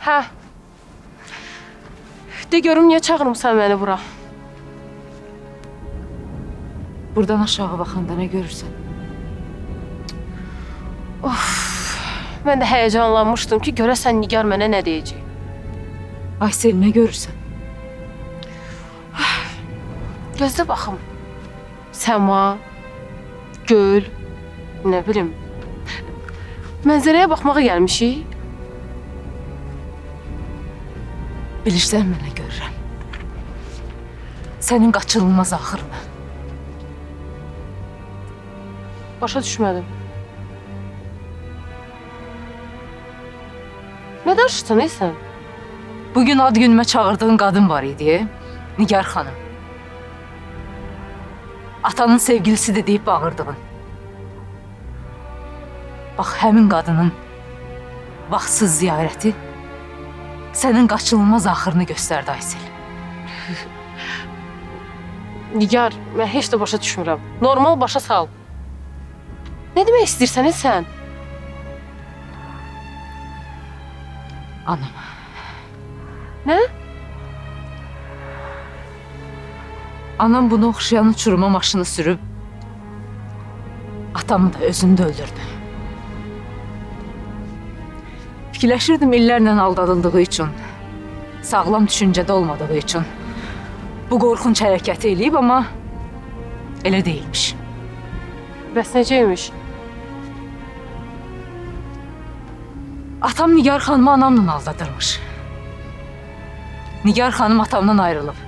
Hə. De görüm niyə çağırmısan məni bura? Buradan aşağı baxanda nə görürsən? Mən də həyəcanlanmışdım ki, görəsən Nigar mənə nə deyəcək. Aysel, nə görürsən? Gözlə baxım. Səma, göl, nə bilim. Mənzərəyə baxmağa gəlmişik. Bilirsən mən nə görürəm? Sənin qaçılmaz axırını. Başa düşmədim. Nə danışırsan sən? Bugün ad günümə çağırdığın qadın var idi, Nigar xanım. Atanın sevgilisi de deyib bağırdığın. Bax, həmin qadının vaxtsız ziyarəti sənin qaçılmaz axırını göstərdi Aysel. Nigar, mən heç də başa düşmürəm. Normal başa sal. Nə demək istəyirsən sən? Anam. Nə? Anam bunu oxşayan uçuruma maşını sürüb atamı da özünü də öldürdü. Fikirləşirdim illərlə aldadıldığı üçün, sağlam düşüncədə olmadığı üçün bu qorxunç hərəkəti eləyib, amma elə deyilmiş. Bəs necəymiş? Atam Nigar xanımı anamla aldadırmış. Nigar xanım atamdan ayrılıb.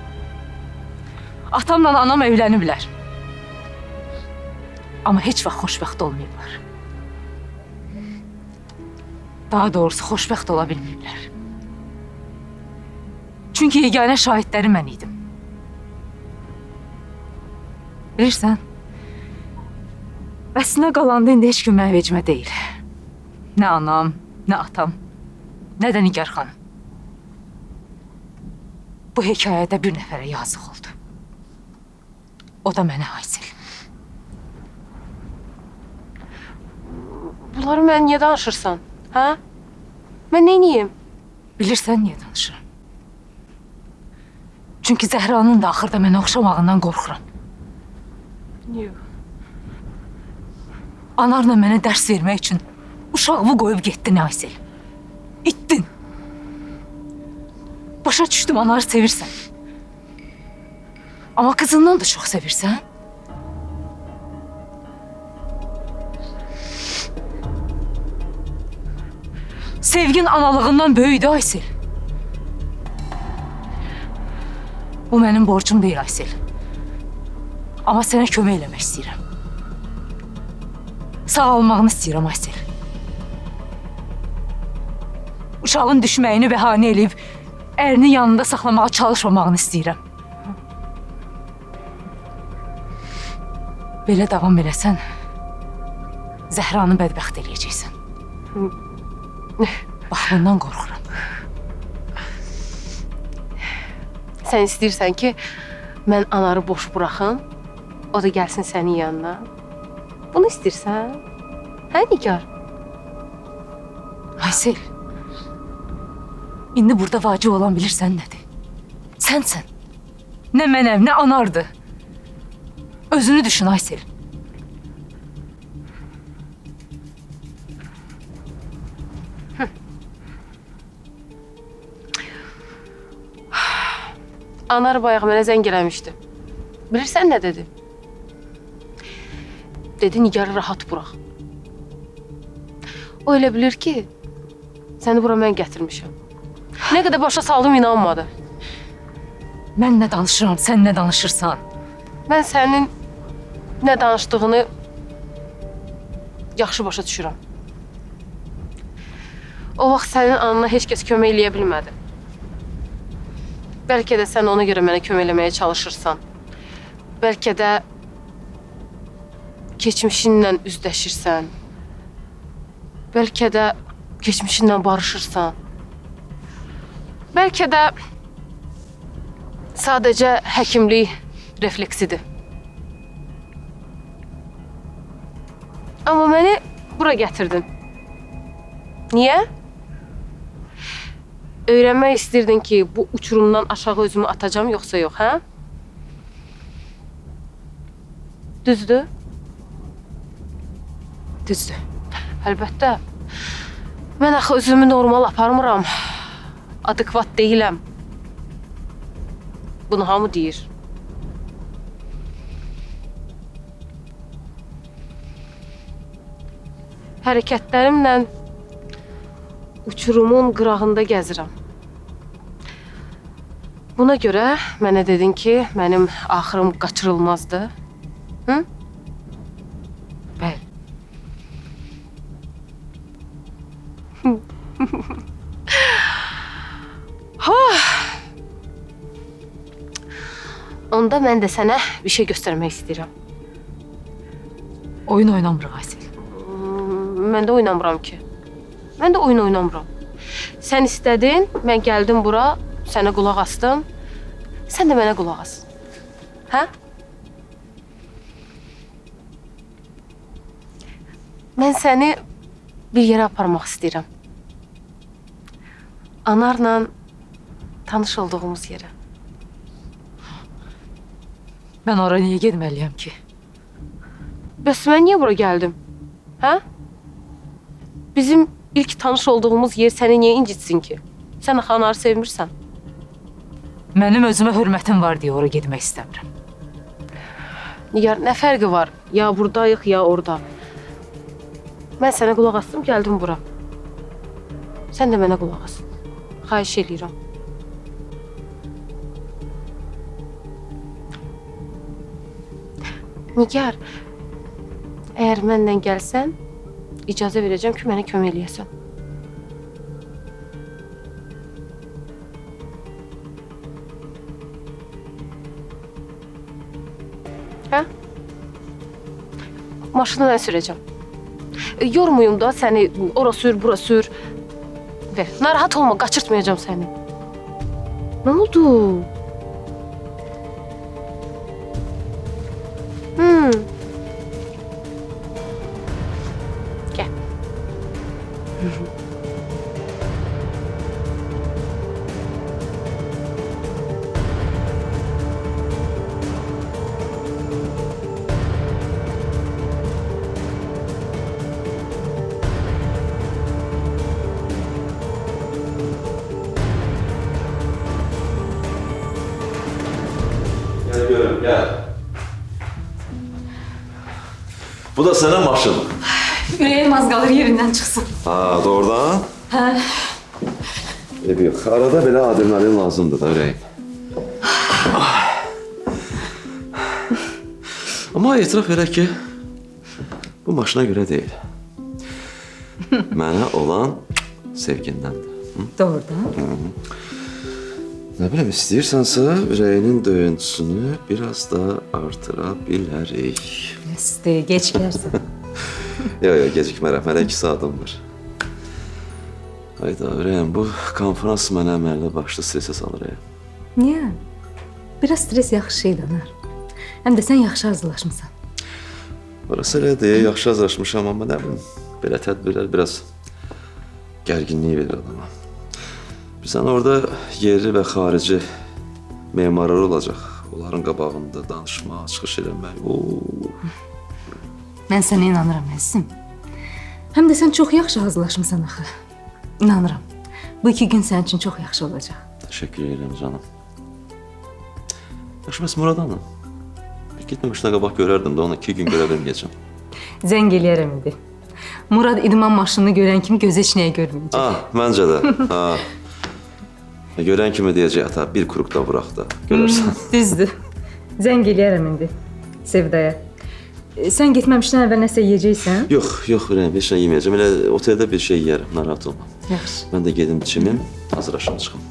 Atamla anam evləniblər. Amma heç vaxt xoşbəxt olmayıblar. Daha doğrusu xoşbəxt ola bilməyiblər. Çünki yeganə şahidləri mən idim. Bilirsən, əslində qalanda indi heç kim mənim vecimə deyil. Nə anam, nə atam, nə də Nigar xanım. Bu hekayədə bir nəfərə yazıq oldu. O da mənə Aysel. Bunları mən niyə danışırsan? Hə? Mən neyniyim? Bilirsən niyə danışıram? Çünki Zəhranın da axırda mənə oxşamağından qorxuram. Yox. Anarla mənə dərs vermək üçün uşağımı qoyub getdin Aysel. İtdin. Başa düşdüm, anarı sevirsən. Amma qızından da çox sevirsən. Sevgin analığından böyüdü Aysel. Bu mənim borcum deyil Aysel. Amma sənə kömək eləmək istəyirəm. Sağalmağını istəyirəm Aysel. Uşağın düşməyini bəhanə eləyib ərini yanında saxlamağa çalışmamağını istəyirəm. Belə davam eləsən, Zəhranı bədbəxt eləyəcəksən. Bax, bundan qorxuram. Sən istəyirsən ki, mən anarı boş buraxım, o da gəlsin sənin yanına. Bunu istəyirsən? Hə, Nigar? Aysel, indi burada vacib olan bilirsən nədir? Sənsən. Nə mənəm, nə anardı. Özünü düşün Aysel. Anar bayaq mənə zəng eləmişdi. Bilirsən nə dedi? Dedi, Nigarı rahat burax. O elə bilir ki, səni bura mən gətirmişəm. Nə qədər başa saldım, inanmadı. Mən nə danışıram, sən nə danışırsan? Mən sənin nə danışdığını yaxşı başa düşürəm. O vaxt sənin anana heç kəs kömək eləyə bilmədi. Bəlkə də sən ona görə mənə kömək eləməyə çalışırsan. Bəlkə də keçmişinlə üzləşirsən. Bəlkə də keçmişinlə barışırsan. Bəlkə də sadəcə həkimlik refleksidir. Amma məni bura gətirdin. Niyə? öyrənmək istəyirdin ki, bu uçurumdan aşağı özümü atacağam, yoxsa yox, hə? Düzdür? Düzdür. Əlbəttə. Mən axı özümü normal aparmıram. Adekvat deyiləm. Bunu hamı deyir. Hərəkətlərimlə uçurumun qırağında gəzirəm. Buna görə mənə dedin ki, mənim axırım qaçırılmazdı. Hı? Bəli. Onda mən də sənə bir şey göstərmək istəyirəm. Oyun oynamırıq Aysel. Mən də oynamıram ki. Mən də oyun oynamıram. Sən istədin, mən gəldim bura, sənə qulaq asdım. Sən də mənə qulaq as. Hə? Mən səni bir yerə aparmaq istəyirəm. Anarla tanış olduğumuz yerə. Mən ora niyə getməliyəm ki? Bəs mən niyə bura gəldim? Hə? Bizim ilk tanış olduğumuz yer səni niyə incitsin ki? Sən axı Anarı sevmirsən. Mənim özümə hörmətim var deyə ora getmək istəmirəm. Nigar, nə fərqi var? Ya buradayıq, ya orada. Mən sənə qulaq asdım, gəldim bura. Sən də mənə qulaq as. Xahiş eləyirəm. Nigar, əgər mənlə gəlsən, icazə verəcəm ki, mənə kömək eləyəsən. Hə? Maşını mən sürəcəm. Yormuyum da səni, ora sür, bura sür. Ver, narahat olma, qaçırtmayacağım səni. Nə oldu? Gel. Gel görüm, gel. Bu da sana maşın. Ürəyim az qalır yerindən çıxsın. Ha, doğrudan? Hə. Yox, arada belə adrenalin lazımdır da ürəyim. Amma etiraf elə ki, bu maşına görə deyil. Mənə olan sevgindəndir. Doğrudan? Nə biləm, istəyirsənsə ürəyinin döyüntüsünü biraz da artıra bilərik. Bəsdir, geç gəlsən. Yox, gecikmərəm, hələ 2 saatim var. Hayda, ürəyim, bu konferans mənə əməlli başlı stresə salır. Niyə? Biraz stres yaxşı şeydir, Anar. Həm də sən yaxşı hazırlaşmısan. Burası elə deyə yaxşı hazırlaşmışam, amma nə bilim, belə tədbirlər biraz gərginliyi verir adama. Bizən orada yerli və xarici memarlar olacaq. Onların qabağında danışmaq, çıxış eləmək. Mən sənə inanıram, əzizim. Həm də sən çox yaxşı hazırlaşmısan axı. İnanıram. Bu 2 gün sənin üçün çox yaxşı olacaq. Təşəkkür edirəm canım. Yaxşı, bəs Murad hanım? Bir getməmişdən qabaq görərdim də onu 2 gün görə bilməyəcəm. Zəng eləyərəm indi. Murad idman maşınını görən kimi gözü heç nəyə görməyəcək. Məncə də. Görən kimi deyəcək, ata, bir kuruq da vuraq da, görərsən. Düzdür. Zəng eləyərəm indi Sevdaya. Sən getməmişdən əvvəl nəsə yeyəcəksən? Yox, ürəyim, heç nə yeməyəcəm. Elə oteldə bir şey yeyərəm, narahat olma. Yaxşı. Mən də gedim içimim, hazırlaşım çıxım.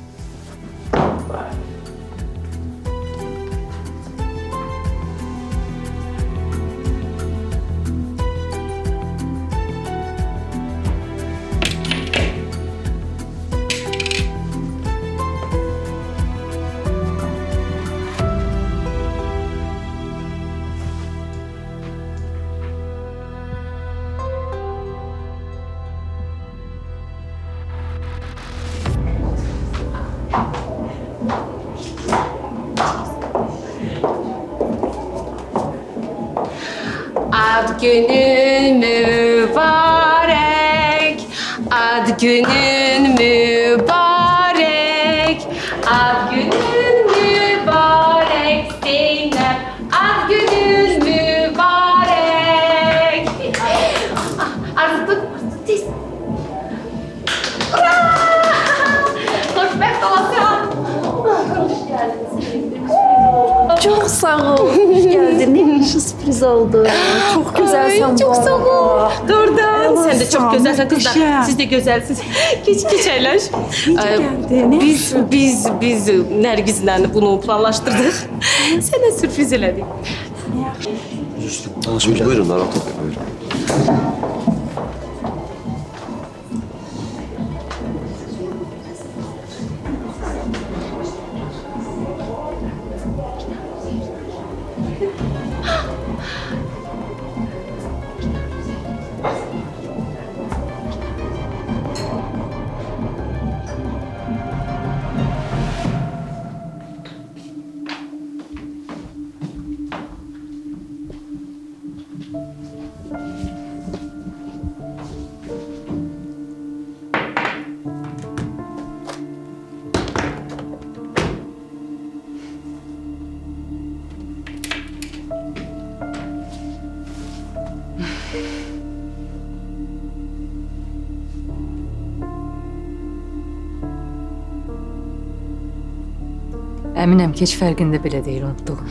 Ad günün mübarek, ad günün mübarek, ad günün mübarek Zeynep, ad günün mübarek. Arzu tut, tez. Ura! Hoşbeht olasın. Çok sağ ol. Hoş geldin. Ne yaxşı sürpriz oldu. Çok güzelsin. Çok sağ ol. Doğrudan. Sen de çok sağ ol. güzelsin kızlar. Muhteşem. Siz de güzelsiniz. Geç əyləş. geldin? Biz Nərgizlə bunu planlaşdırdıq. Sənə sürpriz elədik. Buyurun narahat olmayın. Buyurun. Əminəm ki, heç fərqində belə deyil unutduğum.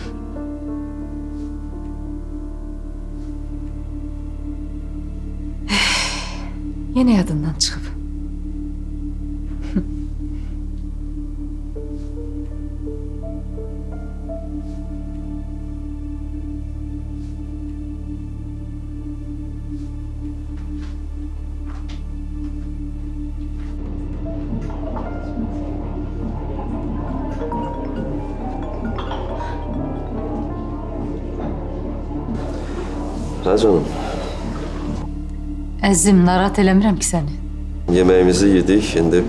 Yenə yadından çıxıb. Hə canım, Əzizim, narahat eləmirəm ki səni. yemeğimizi yedik, şimdi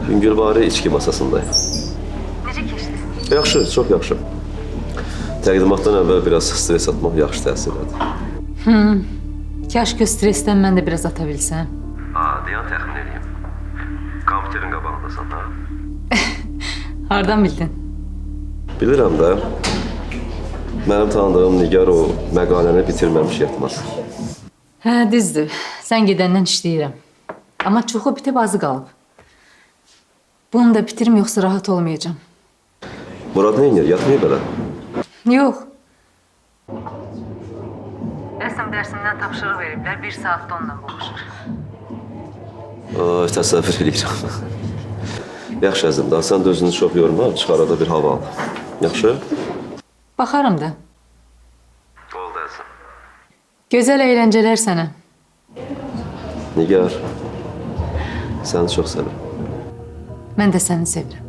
Hüngülvari içki masasındayım. Necə keçdi? Yaxşı, çox yaxşı. Təqdimatdan əvvəl biraz stres atmaq yaxşı təsir edir. Kaş ki, stresdən mən də biraz ata bilsəm. Deyən təxmin edeyim. Kompüterin qabağındasan, ha? Hardan bildin? Bilirəm də, mənim tanıdığım Nigar o məqaləni bitirməmiş yatmaz. Hə, düzdür. Sən gedəndən işləyirəm. Amma çoxu bitib azı qalıb. Bunu da bitirim, yoxsa rahat olmayacağam. Murad nə edir? Yatmayıb elə. Yox. Rəsm dərsindən tapşırıq veriblər. 1 saatda onunla boğuşur. Ay, təsəvvür edirəm. Yaxşı əzim, daha sən də özünü çox yorma, çıx arada bir hava al. Yaxşı? Baxarım da. Oldu əzim. Gözəl əyləncələr sənə. Nigar, səni çox sevirəm. Mən də səni sevirəm.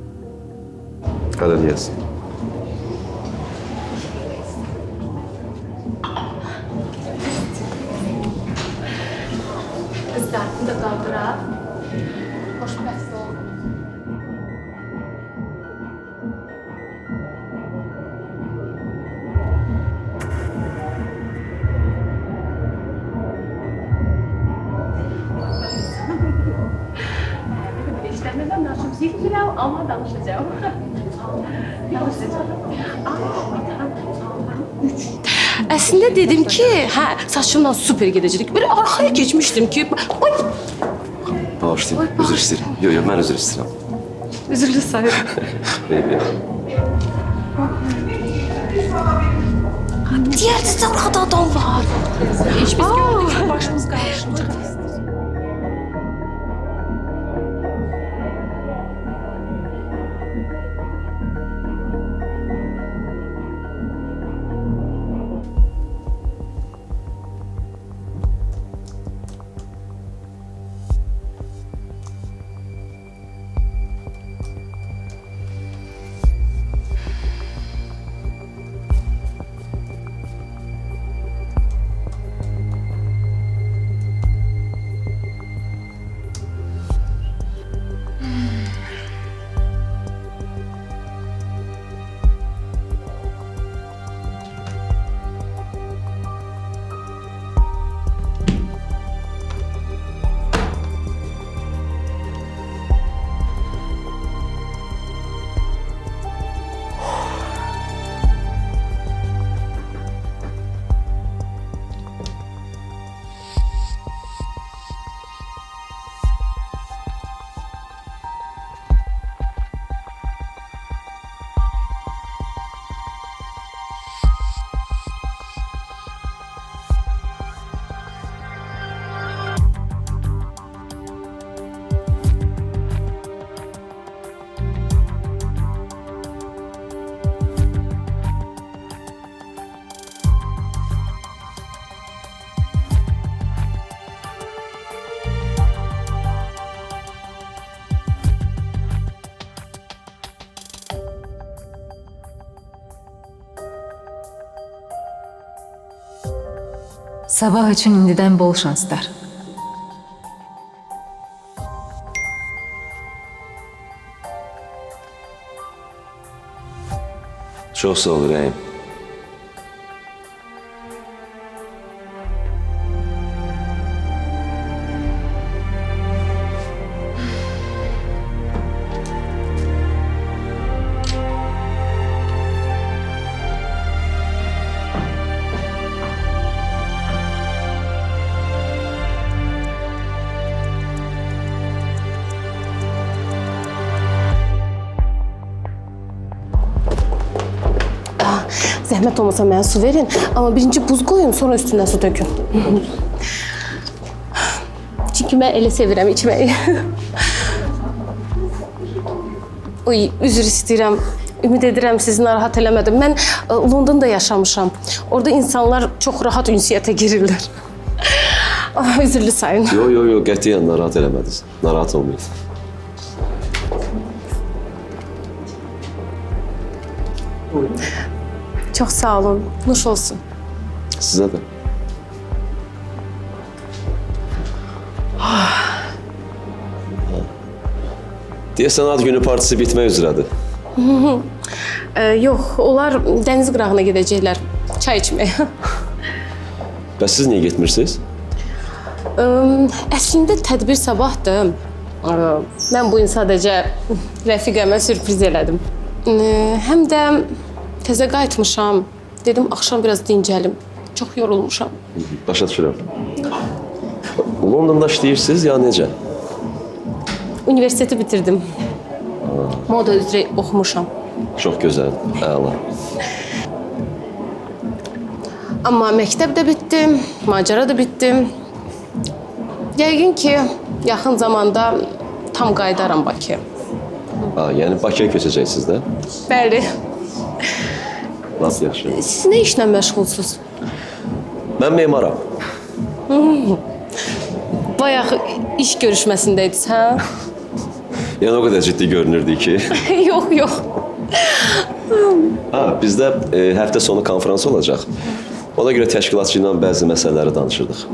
Hələlik. Kızlar, bunu da qaldırar. Xoşbəxt ol. İşlemeden danışım. Bilmirəm, amma danışacağım. Əslində dedim ki, hə, saçımla super gedəcəyik. Böyle arxaya geçmişdim ki, ay, Bağışlayın, üzr istəyirəm. Yox, mən üzr istəyirəm. üzürlü sayır. Eybi. Diğer de orada adam var. Hiç biz gördük, başımız karışınca. Sabah üçün indidən bol şanslar. Çox sağ ol Rəhim. Zəhmət olmasa mənə su verin, amma birinci buz qoyun, sonra üstündən su dökün. Çünki mən elə sevirəm içməyi. Uy, üzr istəyirəm. Ümid edirəm sizi narahat eləmədim. Mən Londonda yaşamışam. Orada insanlar çox rahat ünsiyyətə girirlər. Üzrlü sayın. Yo, qətiyyən narahat eləmədiniz. Narahat olmayın. Çox sağ olun. Nuş olsun. Sizə də. Deyəsən ad günü partisi bitmək üzrədir. Yox, onlar dəniz qırağına gedəcəklər. Çay içməyə. Bəs siz niyə getmirsiniz? Əslində tədbir sabahdır. Mən bu gün sadəcə rəfiqəmə sürpriz elədim. Həm də təzə qayıtmışam. Dedim, axşam biraz dincəlim. Çox yorulmuşam. Başa düşürəm. Londonda işləyirsiniz ya necə? Universiteti bitirdim. Moda üzrə oxumuşam. Çox gözəl, əla. Amma məktəb də bitdi, macəra da bitdi. Yəqin ki, yaxın zamanda tam qayıdaram Bakıya. Yəni Bakıya köçəcəksiniz də? Bəli. Nasıl yaxşı? Siz nə işlə məşğulsuz? Mən memaram. Bayaq iş görüşməsindəydiniz, hə? Yəni o qədər ciddi görünürdü ki. Yox. Bizdə həftə sonu konfrans olacaq. Ona görə təşkilatçı ilə bəzi məsələləri danışırdıq.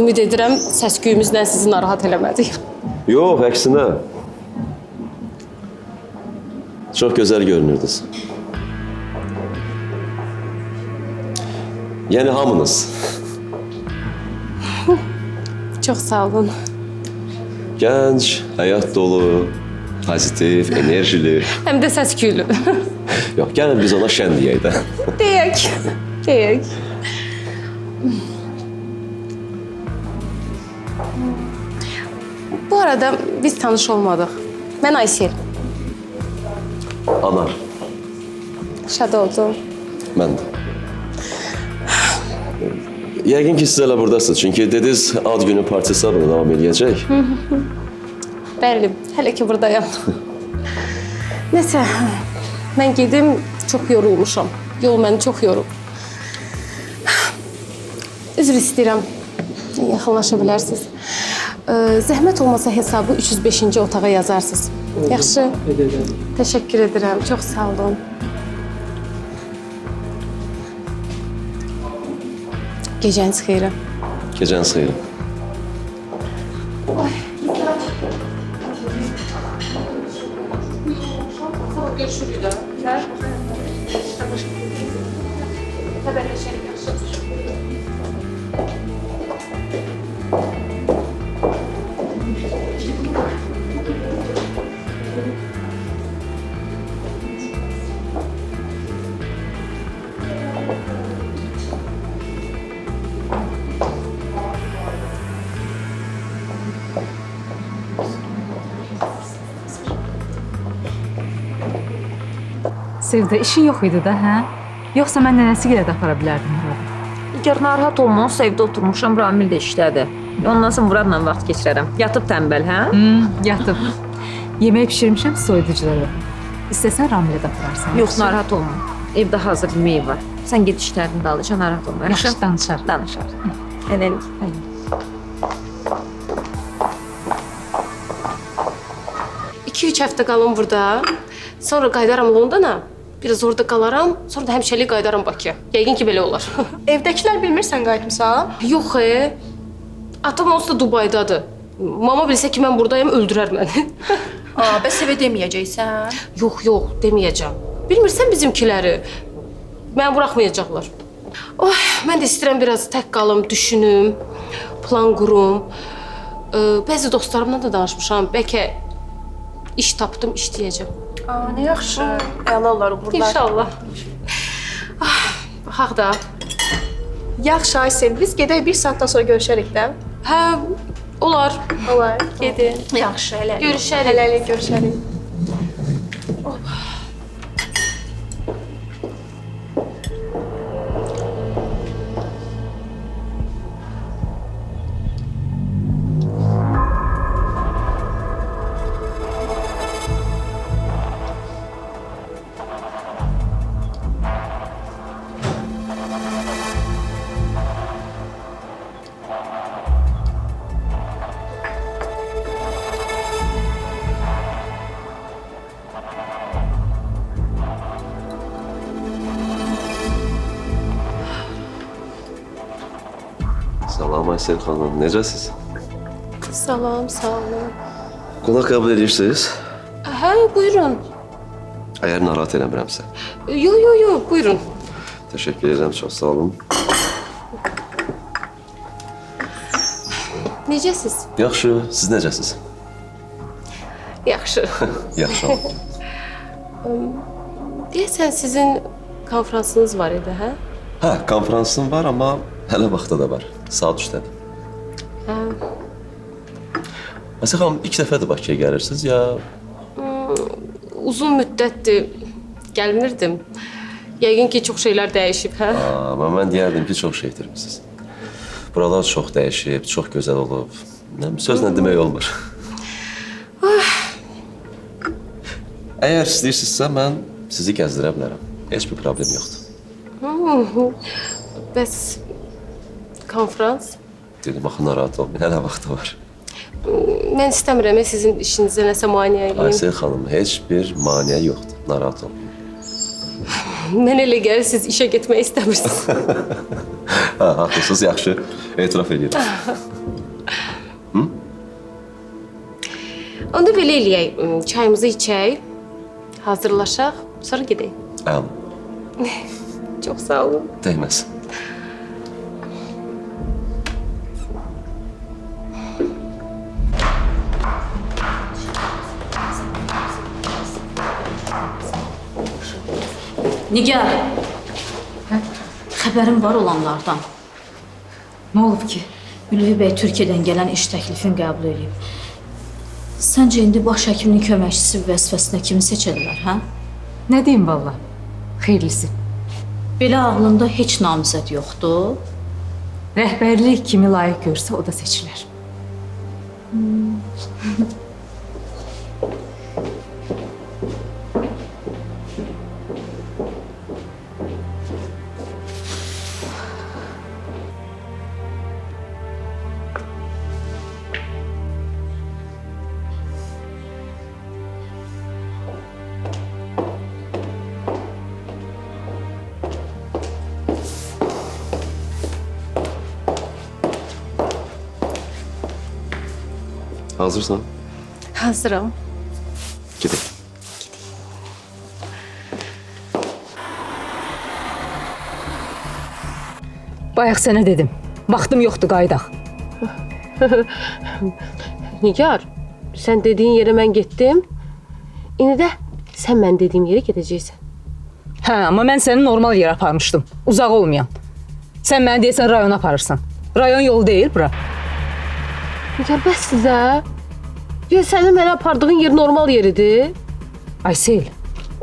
Ümid edirəm, səs-küyümüzlə sizi narahat eləmədik. Yox, əksinə. Çox gözəl görünürdünüz. Yəni hamınız. Çox sağ olun. Gənc, həyat dolu, pozitiv, enerjili. Həm də səs-küylü. Yox, gəlin biz ona şən deyək də. Deyək. Bu arada biz tanış olmadıq. Mən Aysel. Anar, Şad oldum. mən də. Yəqin ki, siz hələ buradasınız. Çünki dediniz, ad günü partisi abına davam edəcək. Bəli, hələ ki buradayam. Nəsə, mən gedim, çox yorulmuşam. Yol məni çox yorub. Üzr istəyirəm, yaxınlaşa bilərsiniz. Zəhmət olmasa hesabı 305-ci otağa yazarsınız. Yaxşı? Təşəkkür edirəm, çox sağ olun. Gecəniz xeyri. Gecəniz xeyri. Görüşürük də. Xəbərləşərik, yaxşı. Sevdə, işin yox idi də, hə? Yoxsa mən nənəsi gilə də apara bilərdim burada. Nigar narahat olma, evdə oturmuşam, Ramil də işlədi. Ondan sonra Muradla vaxt keçirərəm. Yatıb tənbəl, hə? Yatıb. Yemək bişirmişəm soyuduculara. İstəsən Ramilə də apararsan. Yox, narahat olma. Evdə hazır yemək var. Sən get işlərini də alacaq, narahat olma. Yaxşı, danışar. Danışar. Eləlik. 2-3 həftə qalım burada. Sonra qayıdaram Londona. biraz orada qalaram, sonra da həmişəlik qayıdaram Bakıya. Yəqin ki, belə olar. Evdəkilər bilmirsən qayıtmısan? Yox, atam onsuz da Dubaydadır. Mama bilsə ki, mən buradayım, öldürər məni. Bəs evə deməyəcəksən? Yox, deməyəcəm. Bilmirsən bizimkiləri? Məni buraxmayacaqlar. Mən də istəyirəm biraz tək qalım, düşünüm, plan qurum. Bəzi dostlarımla da danışmışam. Bəlkə iş tapdım, işləyəcəm. Nə yaxşı. Əla olar uğurlar. İnşallah. Baxaq da. Yaxşı Aysel, biz gedək 1 saatdan sonra görüşərik də. Hə, olar. Olar. Gedin. Yaxşı, hələlik. Görüşərik. Hələlik görüşərik. Salam Aysel xanım, necəsiz? Salam, sağ olun. Qonaq qəbul edirsiniz? Hə, buyurun. Əgər narahat eləmirəmsə. Yox, buyurun. Təşəkkür edirəm, çox sağ olun. Necəsiz? Yaxşı, siz necəsiz? Yaxşı. Yaxşı olun. Deyəsən sizin konfransınız var idi, hə? Hə, konfransım var, amma hələ vaxtda da var. Saat 3-dədir. Hə. Aysel xanım, ilk dəfədir Bakıya gəlirsiniz, ya? Uzun müddətdir gəlmirdim. Yəqin ki, çox şeylər dəyişib, hə? Amma mən deyərdim ki, çox şey itirmisiniz. Buralar çox dəyişib, çox gözəl olub. Sözlə demək olmur. Əgər istəyirsinizsə, mən sizi gəzdirə bilərəm. Heç bir problem yoxdur. Bəs konfrans? Dedim, axı narahat olmayın, hələ vaxtı var. Mən istəmirəm sizin işinizə nəsə maneə eləyim. Aysel xanım, heç bir maneə yoxdur, narahat olmayın. Mən elə gəlir, siz işə getmək istəmirsiniz. Hə, haqlısınız, yaxşı. Etiraf edirəm. Onda belə eləyək, çayımızı içək, hazırlaşaq, sonra gedək. Əla, Çox sağ olun. dəyməz. Nigar, xəbərin var olanlardan. Nə olub ki? Ülvi bəy Türkiyədən gələn iş təklifini qəbul edib. Səncə indi baş həkimin köməkçisi vəzifəsinə kimi seçərlər, hə? Nə deyim valla? Xeyirlisi. Belə ağlında heç namizəd yoxdur. Rəhbərlik kimi layiq görsə o da seçilər. Hazırsan? Hazıram. Gedək. Bayaq sənə dedim. Vaxtım yoxdur, qayıdaq. Nigar, sən dediyin yerə mən getdim. İndi də sən mən dediyim yerə gedəcəksən. Hə, amma mən səni normal yerə aparmışdım. Uzaq olmayan. Sən məni deyəsən rayona aparırsan. Rayon yolu deyil bura. Nigar, bəs sizə? Ya sənin mənə apardığın yer normal yeridir? Aysel,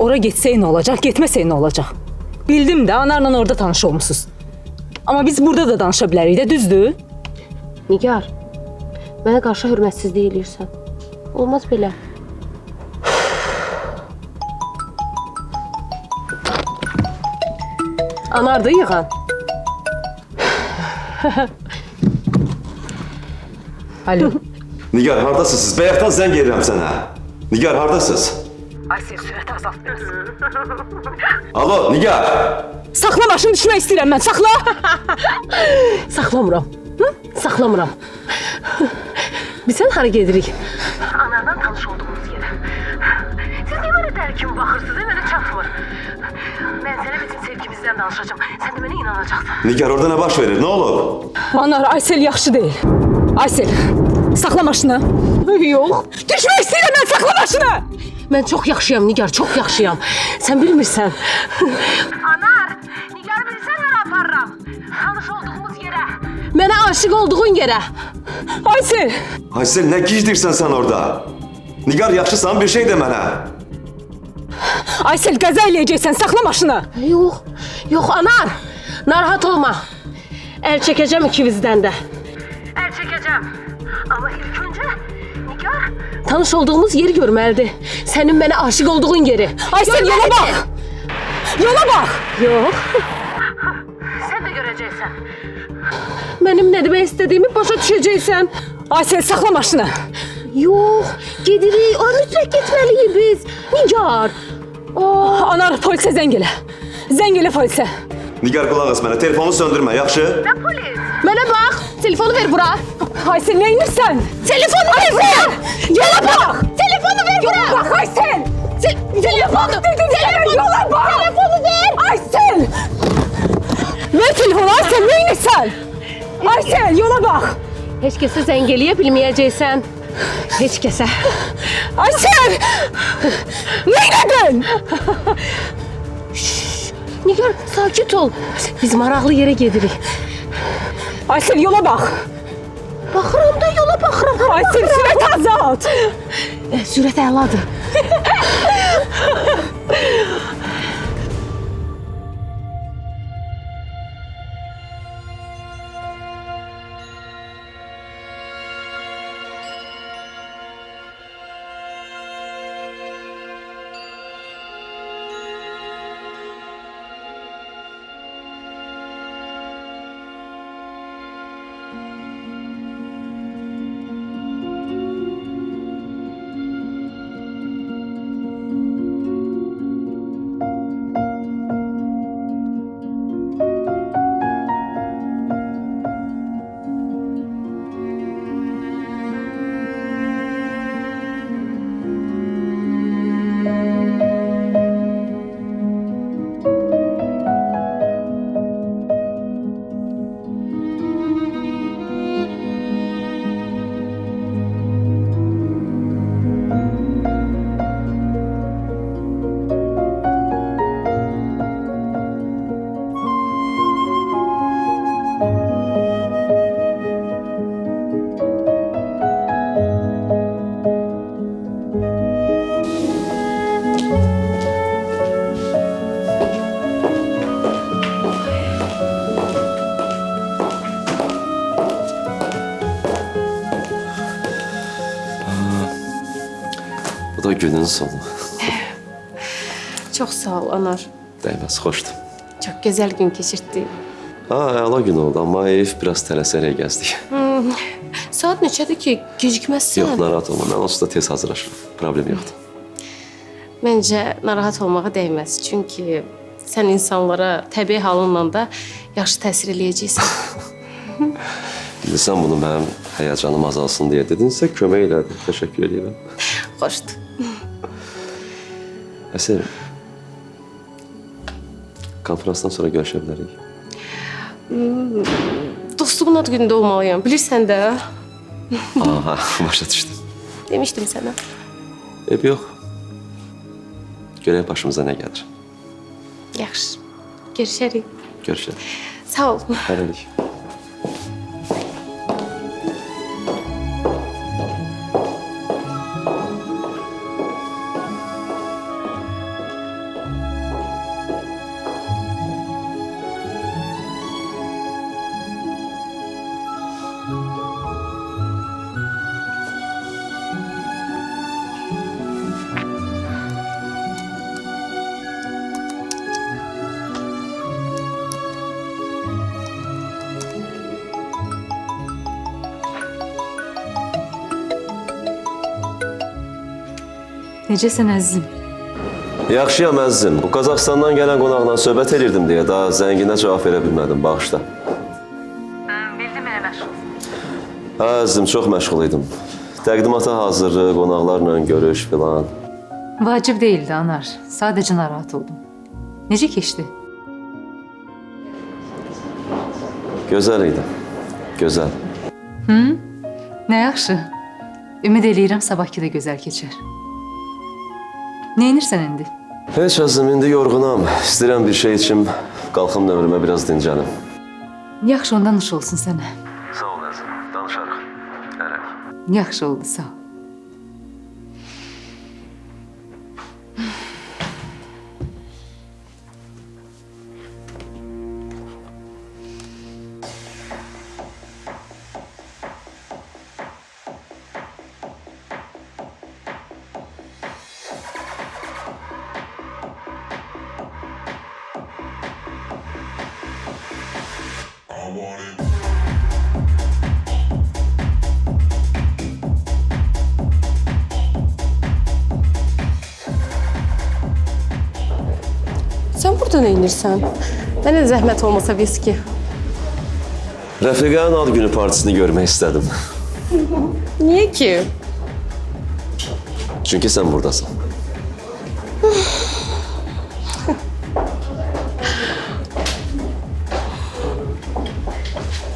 ora getsək nə olacaq, getməsək nə olacaq? Bildim də, anarla orada tanış olmuşsunuz. Amma biz burada da danışa bilərik də, düzdür? Nigar, mənə qarşı hörmətsizlik eləyirsən. Olmaz belə. Anardı yığan. Alo. Nigar, hardasınız siz? Bayaqdan zəng edirəm sənə. Nigar, hardasınız? Aysel sürəti azalt biraz. Alo, Nigar. Saxla maşını düşmək istəyirəm mən, saxla. Saxlamıram. Hı? Saxlamıram. Biz hara gedirik? Anadan tanış olduğumuz yerə. Siz niyə mənə dəli kimi baxırsınız? Mənə çatmır. Mən sənə bizim sevgimizdən danışacağım. Sən də mənə inanacaqsan. Nigar, orada nə baş verir? Nə olub? Anar, Aysel yaxşı deyil. Aysel, saxla maşını. Yox. Düşmək istəyirəm mən, saxla maşını. Mən çox yaxşıyam Nigar, çox yaxşıyam. Sən bilmirsən. Anar, Nigar bilsən hara aparıram? Tanış olduğumuz yerə. Mənə aşiq olduğun yerə. Aysel, Aysel, nə gizdirsən sən orada? Nigar, yaxşısan, bir şey de mənə. Aysel qəza eləyəcəksən, saxla maşını. Yox, yox Anar. Narahat olma. Əl çəkəcəm ikimizdən də. Əl çəkəcəm. Amma ilk öncə Nigar, Tanış olduğumuz yeri görməlidir. Sənin mənə aşiq olduğun yeri. Aysel, yola bax. Yola bax. Yox. sən də görəcəksən. Mənim nə demək istədiyimi başa düşəcəksən. Aysel, saxla maşını. Yox, gedirik. O mütləq getməliyik biz. Nigar. Anar, polisə zəng elə. Zəng elə polisə. Nigar, qulaq as mənə, telefonu söndürmə, yaxşı? Nə polis? Mənə bax. Telefonu ver bura. Aysel, nə inirsən? Telefonu ver bura. Yola bax. Telefonu ver bura. Yola bax, Aysel. Telefonu. Telefonu. Yola bax. Telefonu ver. Aysel. Ver telefonu, Aysel, nə inirsən? Aysel, yola bax. Heç kəsə zəng eləyə bilməyəcəksən. Heç kəsə. Aysel. Nə edin? Nigar, sakit ol. Biz maraqlı yerə gedirik. Aysel, yola bax. Baxıram da yola baxıram. Aysel, sürət azalt. Sürət əladır. Bu da günün sonu. Çox sağ ol Anar. Dəyməz, xoşdur. Çox gözəl gün keçirtdik. Ha, əla gün oldu, amma herif biraz tələsərək gəzdik. Saat neçədir ki? Gecikməzsən. Yox, narahat olma, mən onsuz da tez hazırlaşıram. Problem yoxdur. Məncə narahat olmağa dəyməz. Çünki sən insanlara təbii halınla da yaxşı təsir eləyəcəksən. İndi sən bunu mənim həyəcanım azalsın deyə dedinsə, kömək elədin. Təşəkkür edirəm. Xoşdur. Əsərim, konferansdan sonra görüşə bilərik. Dostumun ad günündə olmalıyam. Bilirsən də. Aha, başa düşdüm. Demişdim sənə. Yox. Görək başımıza nə gəlir. Yaxşı. Görüşərik. Görüşək. Sağ ol. Hələlik. Necəsən əzizim? Yaxşıyam əzizim. Bu Qazaxıstandan gələn qonaqla söhbət edirdim deyə daha zənginə cavab verə bilmədim, bağışla. Bildim elə məşğul. Hə, əzizim, çox məşğul idim. Təqdimata hazırlıq, qonaqlarla görüş filan. Vacib değildi Anar. Sadece narahat oldum. Necə keçdi? Gözəl idi. Gözəl. Ne yaxşı. Ümid eləyirəm sabahki də gözəl keçər. Neyinirsən indi? Heç əzizim, indi yorğunam. İstəyirəm bir şey içim, qalxım nömrümə biraz dincəlim. Yaxşı, ondan iş olsun sənə. Sağ ol əzizim, danışarıq. Hərək. Yaxşı oldu, sağ ol. Sen burada neyinirsən? Mənə zəhmət olmasa viski. Rəfiqənin ad günü partisini görmək istədim. Niye ki? Çünki sən buradasın.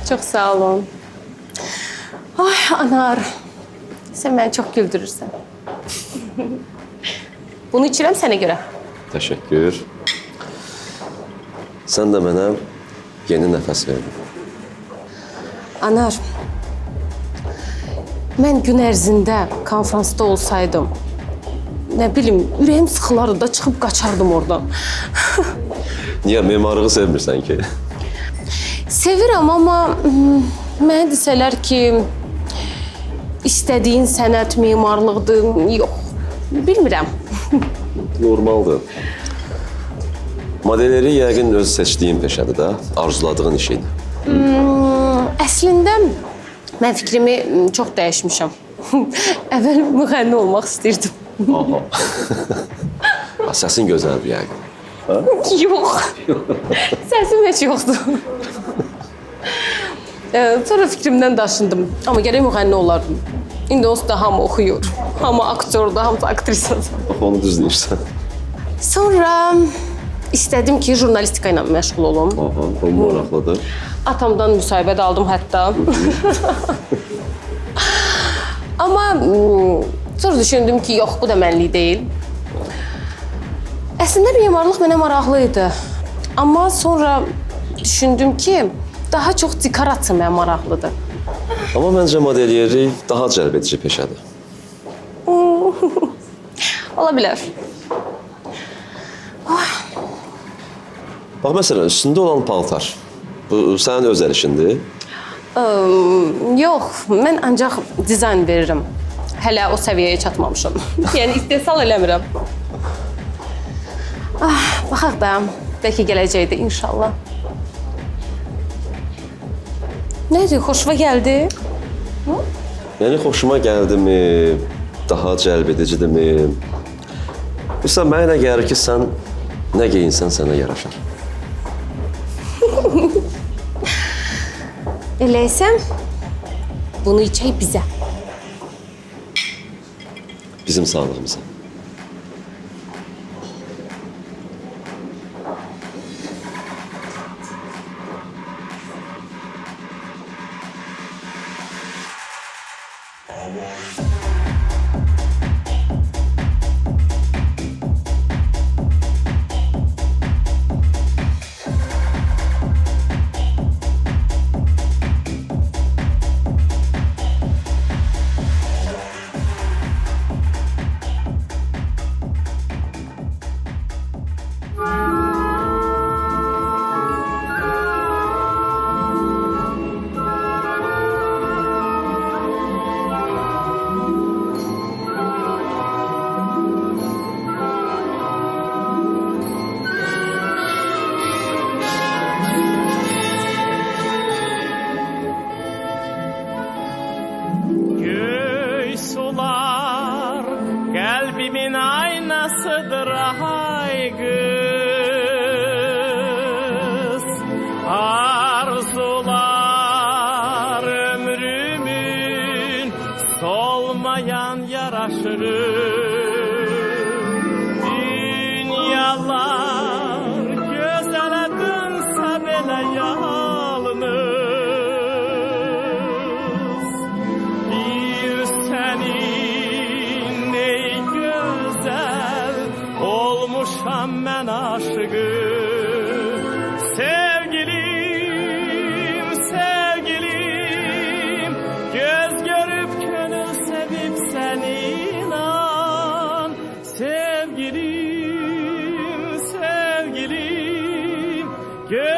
Çok sağ olun. Ay Anar, sen beni çok güldürürsən. Bunu içirəm sənə görə. Təşəkkür. Sən də mənə yeni nəfəs verdin. Anar, mən gün ərzində konferansda olsaydım, nə bilim, ürəyim sıxılardı da çıxıb qaçardım oradan. Niyə, memarlığı sevmirsən ki? Sevirəm, amma mənə desələr ki, istədiyin sənət memarlıqdır, yox, bilmirəm. Normaldır. Modelleri yəqin öz seçdiyin peşədir də, arzuladığın iş idi. Əslində, mən fikrimi çox dəyişmişəm. Əvvəl müğənni olmaq istəyirdim. Aha. Səsin gözəldir yəqin. Yox, səsim heç yoxdur. Sonra fikrimdən daşındım, amma gərək müğənni olardım. İndi onsuz da hamı oxuyur, hamı aktyordur, hamı aktrisadır. Bax, onu düz deyirsən. Sonra istədim ki, jurnalistika ilə məşğul olum. Aha, o maraqlıdır. Atamdan müsahibə də aldım hətta. Amma sonra düşündüm ki, yox, bu da mənlik deyil. Əslində memarlıq mənə maraqlı idi. Amma sonra düşündüm ki, daha çox dekorasiya mənə maraqlıdır. Amma məncə modelyeri daha cəlb edici peşədir. Ola bilər. Bax, məsələn, üstündə olan paltar. Bu sənin öz əl işindir. Yox, mən ancaq dizayn verirəm. Hələ o səviyyəyə çatmamışam. Yəni istehsal eləmirəm. Baxaq da, bəlkə gələcəkdə inşallah. Nədir, xoşuma gəldi? Yəni, xoşuma gəldimi, daha cəlb edicidirmi? Bilirsən, mənə elə gəlir ki, sən nə geyinsən sənə yaraşar. Eləysəm, bunu içək bizə. Bizim sağlığımıza. Sular kalbimin aynasıdır aha.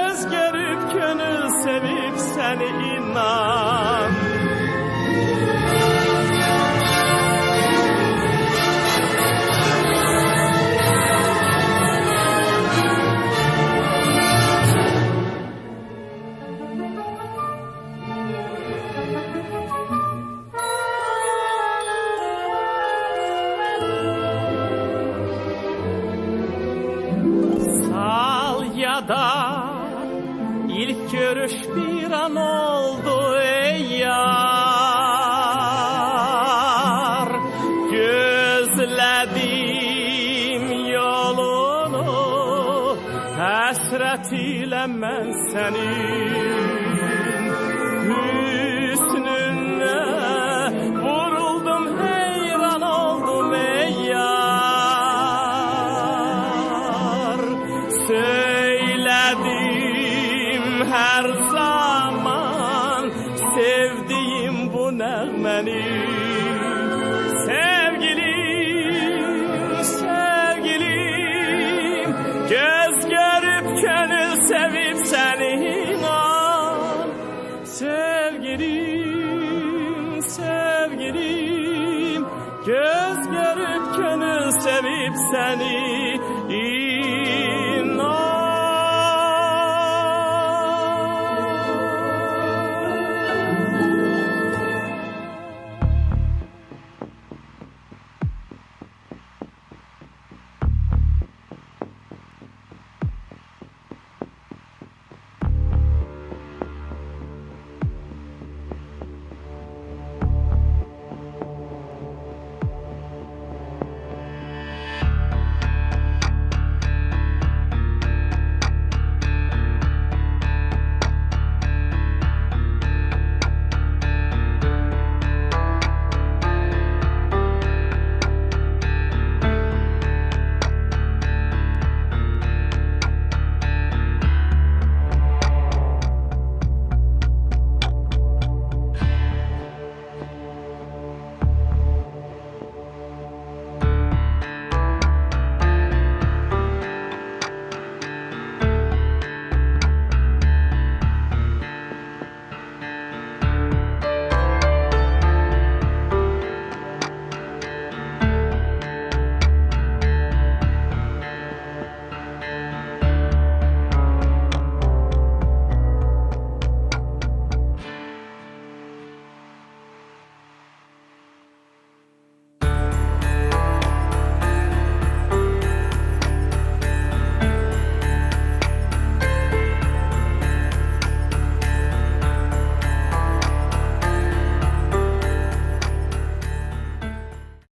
göz görüp gönül sevip seni inan. Da ilk görüş bir an oldu ey yar. Gözledim yolunu hasret ile ben senin hüsnüne vuruldum, heyran oldum ey yar. Her zaman sevdiğim bu nəğməni. Sevgilim, sevgilim, göz görüp gönül sevip seni inan. Sevgilim, sevgilim, göz görüp gönül sevip seni